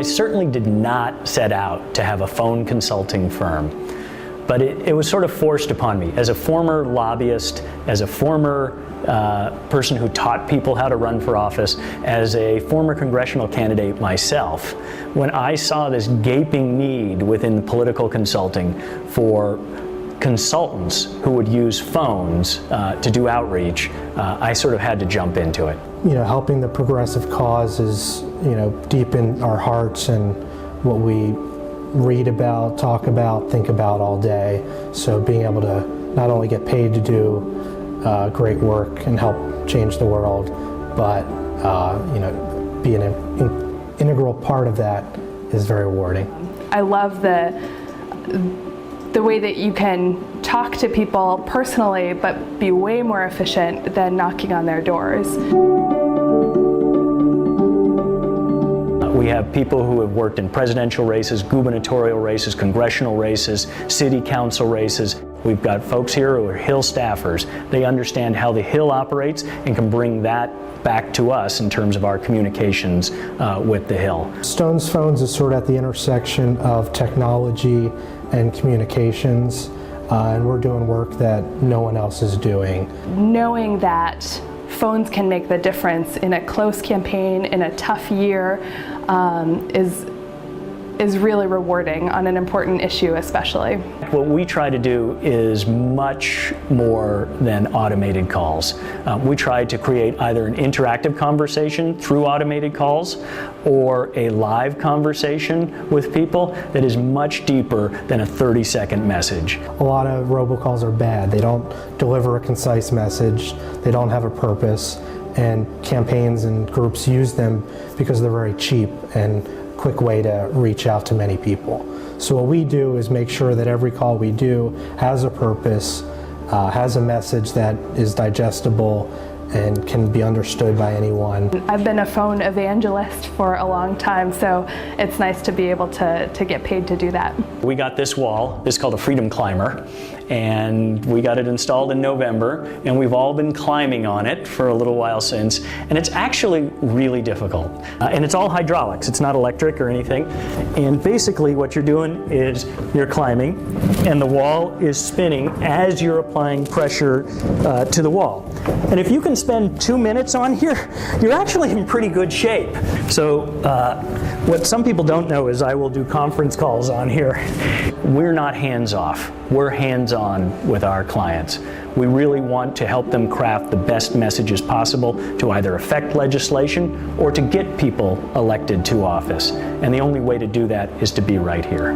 I certainly did not set out to have a phone consulting firm, but it was sort of forced upon me. As a former lobbyist, as a former person who taught people how to run for office, as a former congressional candidate myself, when I saw this gaping need within political consulting for consultants who would use phones to do outreach, I sort of had to jump into it. You know, helping the progressive cause is, you know, deep in our hearts and what we read about, talk about, think about all day. So being able to not only get paid to do great work and help change the world, but you know, be an integral part of that is very rewarding. I love the way that you can talk to people personally, but be way more efficient than knocking on their doors. We have people who have worked in presidential races, gubernatorial races, congressional races, city council races. We've got folks here who are Hill staffers. They understand how the Hill operates and can bring that back to us in terms of our communications with the Hill. Stone's Phones is sort of at the intersection of technology and communications, and we're doing work that no one else is doing. Knowing that phones can make the difference in a close campaign, in a tough year, is really rewarding on an important issue especially. What we try to do is much more than automated calls. We try to create either an interactive conversation through automated calls or a live conversation with people that is much deeper than a 30-second message. A lot of robocalls are bad. They don't deliver a concise message. They don't have a purpose, and campaigns and groups use them because they're very cheap and quick way to reach out to many people. So what we do is make sure that every call we do has a purpose, has a message that is digestible and can be understood by anyone. I've been a phone evangelist for a long time, so it's nice to be able to get paid to do that. We got this wall, this is called a Freedom Climber, and we got it installed in November, and we've all been climbing on it for a little while since, and it's actually really difficult. And it's all hydraulics, it's not electric or anything. And basically what you're doing is you're climbing, and the wall is spinning as you're applying pressure to the wall. And if you can spend 2 minutes on here, you're actually in pretty good shape. So what some people don't know is I will do conference calls on here. We're not hands-off. We're hands-on with our clients. We really want to help them craft the best messages possible to either affect legislation or to get people elected to office. And the only way to do that is to be right here.